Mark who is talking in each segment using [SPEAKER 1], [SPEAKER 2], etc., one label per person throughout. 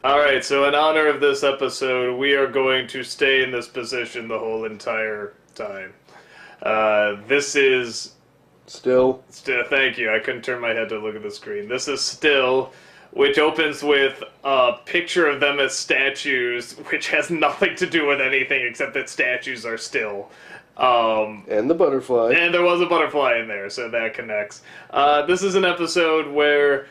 [SPEAKER 1] Alright, so in honor of this episode, we are going to stay in this position the whole entire time. This is
[SPEAKER 2] Still,
[SPEAKER 1] still, thank you, I couldn't turn my head to look at the screen. This is still, which opens with a picture of them as statues, which has nothing to do with anything except that statues are still.
[SPEAKER 2] and the butterfly.
[SPEAKER 1] And there was a butterfly in there, so that connects. This is an episode where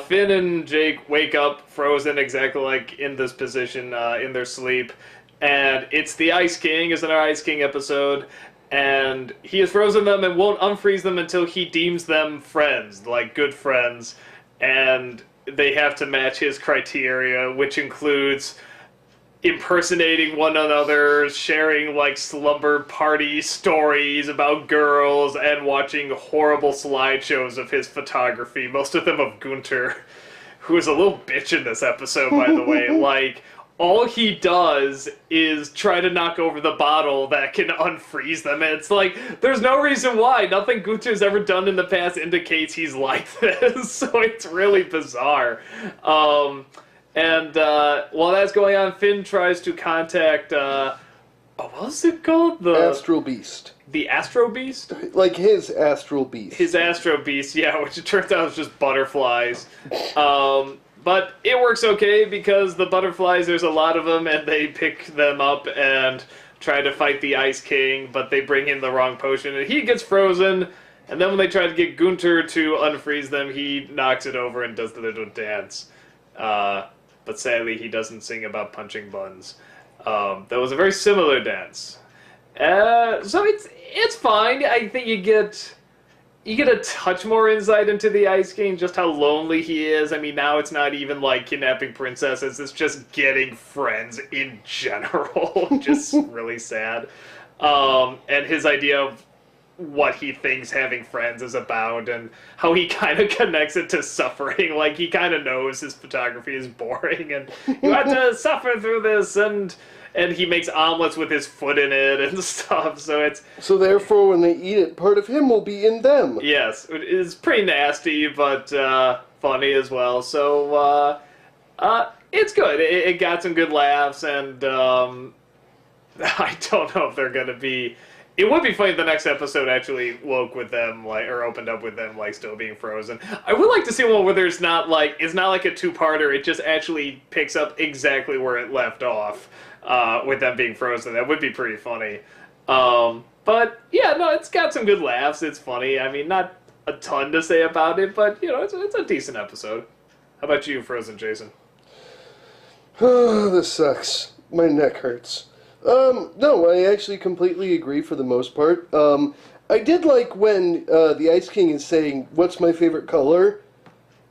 [SPEAKER 1] Finn and Jake wake up frozen exactly like in this position in their sleep. And it's the Ice King, is in our Ice King episode. And he has frozen them and won't unfreeze them until he deems them friends, like good friends. And they have to match his criteria, which includes impersonating one another, sharing like slumber party stories about girls, and watching horrible slideshows of his photography, most of them of Gunter, who is a little bitch in this episode, by the way. Like, all he does is try to knock over the bottle that can unfreeze them, and it's like, there's no reason why. Nothing Gunter's ever done in the past indicates he's like this, so it's really bizarre. And while that's going on, Finn tries to contact, what was it called?
[SPEAKER 2] Astral Beast.
[SPEAKER 1] The Astro Beast?
[SPEAKER 2] Like his Astral Beast.
[SPEAKER 1] His Astro Beast, yeah, which it turns out was just butterflies. But it works okay because the butterflies, there's a lot of them, and they pick them up and try to fight the Ice King, but they bring in the wrong potion, and he gets frozen. And then when they try to get Gunter to unfreeze them, he knocks it over and does the little dance. But sadly, he doesn't sing about punching buns. That was a very similar dance. So it's fine. I think you get a touch more insight into the Ice King, just how lonely he is. I mean, now it's not even like kidnapping princesses, it's just getting friends in general. Just really sad. And his idea of what he thinks having friends is about, and how he kind of connects it to suffering. Like, he kind of knows his photography is boring, and you have to suffer through this, and he makes omelets with his foot in it and stuff, so it's...
[SPEAKER 2] So therefore, when they eat it, part of him will be in them.
[SPEAKER 1] Yes, it is pretty nasty, but funny as well, so it's good. It got some good laughs, and I don't know if they're gonna be... It would be funny if the next episode actually woke with them, like, or opened up with them, like, still being frozen. I would like to see one where there's not, like, it's not like a two-parter, it just actually picks up exactly where it left off, with them being frozen. That would be pretty funny. But, yeah, no, it's got some good laughs, it's funny. I mean, not a ton to say about it, but, you know, it's a decent episode. How about you, Frozen Jason?
[SPEAKER 2] Oh, this sucks. My neck hurts. No, I actually completely agree for the most part. I did like when the Ice King is saying, "What's my favorite color?"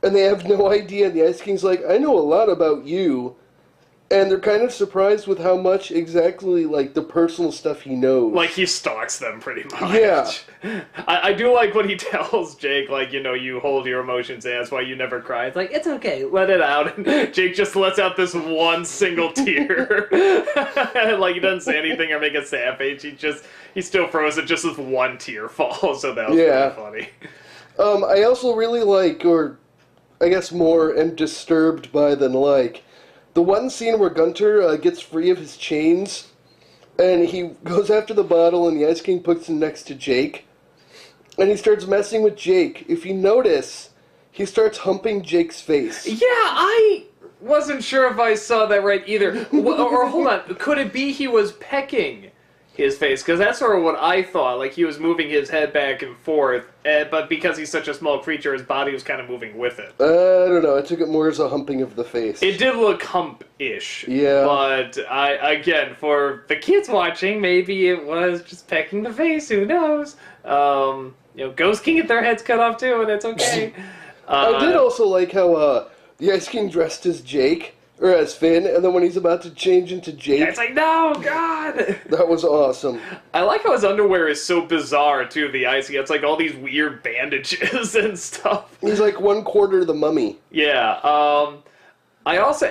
[SPEAKER 2] And they have no idea. The Ice King's like, "I know a lot about you." And they're kind of surprised with how much exactly, like, the personal stuff he knows.
[SPEAKER 1] Like, he stalks them, pretty much.
[SPEAKER 2] Yeah.
[SPEAKER 1] I do like when he tells Jake, like, you know, you hold your emotions in, that's why you never cry. It's like, it's okay, let it out. And Jake just lets out this one single tear. Like, he doesn't say anything or make a sad face. He still frozen just as one tear falls, so that was pretty funny.
[SPEAKER 2] I also really like, or I guess more am disturbed by than like, the one scene where Gunter gets free of his chains, and he goes after the bottle, and the Ice King puts him next to Jake, and he starts messing with Jake. If you notice, he starts humping Jake's face.
[SPEAKER 1] Yeah, I wasn't sure if I saw that right either. Or hold on, could it be he was pecking his face? Because that's sort of what I thought. Like, he was moving his head back and forth, but because he's such a small creature, his body was kind of moving with it.
[SPEAKER 2] I don't know. I took it more as a humping of the face.
[SPEAKER 1] It did look hump-ish.
[SPEAKER 2] Yeah.
[SPEAKER 1] But, again, for the kids watching, maybe it was just pecking the face. Who knows? You know, ghosts can get their heads cut off, too, and it's okay.
[SPEAKER 2] I did also like how the Ice King dressed as Jake. Or as Finn, and then when he's about to change into Jake...
[SPEAKER 1] It's like, no, God!
[SPEAKER 2] That was awesome.
[SPEAKER 1] I like how his underwear is so bizarre, too, the Ice King. It's like all these weird bandages and stuff.
[SPEAKER 2] He's like 1/4 the mummy.
[SPEAKER 1] Yeah, I also...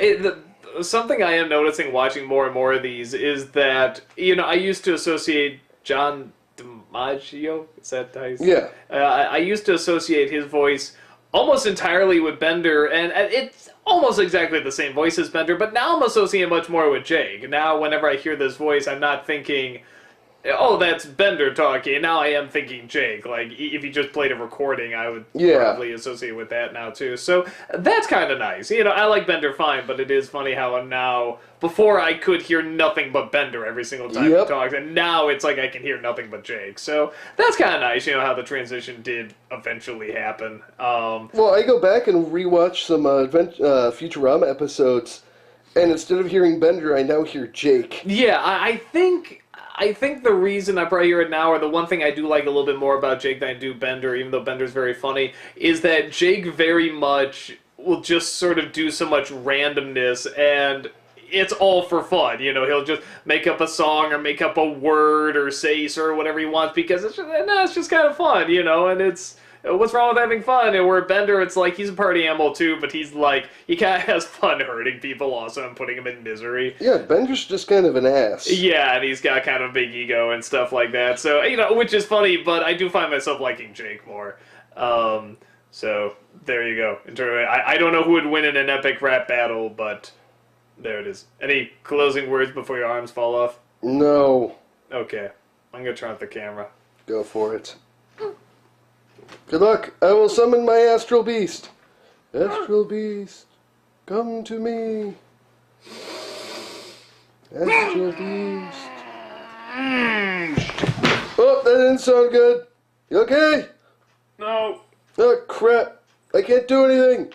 [SPEAKER 1] something I am noticing watching more and more of these is that, you know, I used to associate John DiMaggio, is that how you say it?
[SPEAKER 2] Yeah.
[SPEAKER 1] I used to associate his voice almost entirely with Bender, and it's almost exactly the same voice as Bender, but now I'm associating much more with Jake. Now, whenever I hear this voice, I'm not thinking, oh, that's Bender talking. Now I am thinking Jake. Like, if you just played a recording, I would probably associate with that now, too. So, that's kind of nice. You know, I like Bender fine, but it is funny how now, before I could hear nothing but Bender every single time he talks, and now it's like I can hear nothing but Jake. So, that's kind of nice, you know, how the transition did eventually happen.
[SPEAKER 2] Well, I go back and rewatch some Futurama episodes, and instead of hearing Bender, I now hear Jake.
[SPEAKER 1] Yeah, I think the reason I probably hear it now, or the one thing I do like a little bit more about Jake than I do Bender, even though Bender's very funny, is that Jake very much will just sort of do so much randomness, and it's all for fun. You know, he'll just make up a song or make up a word or say or whatever he wants because it's just kind of fun, you know, and it's... What's wrong with having fun? And where Bender, it's like, he's a party animal too, but he's like, he kind of has fun hurting people also and putting them in misery.
[SPEAKER 2] Yeah, Bender's just kind of an ass.
[SPEAKER 1] Yeah, and he's got kind of a big ego and stuff like that. So, you know, which is funny, but I do find myself liking Jake more. So, there you go. I don't know who would win in an epic rap battle, but there it is. Any closing words before your arms fall off?
[SPEAKER 2] No.
[SPEAKER 1] Okay. I'm going to turn off the camera.
[SPEAKER 2] Go for it. Good luck. I will summon my Astral Beast. Astral Beast, come to me. Astral Beast. Oh, that didn't sound good. You okay?
[SPEAKER 1] No.
[SPEAKER 2] Oh, crap. I can't do anything.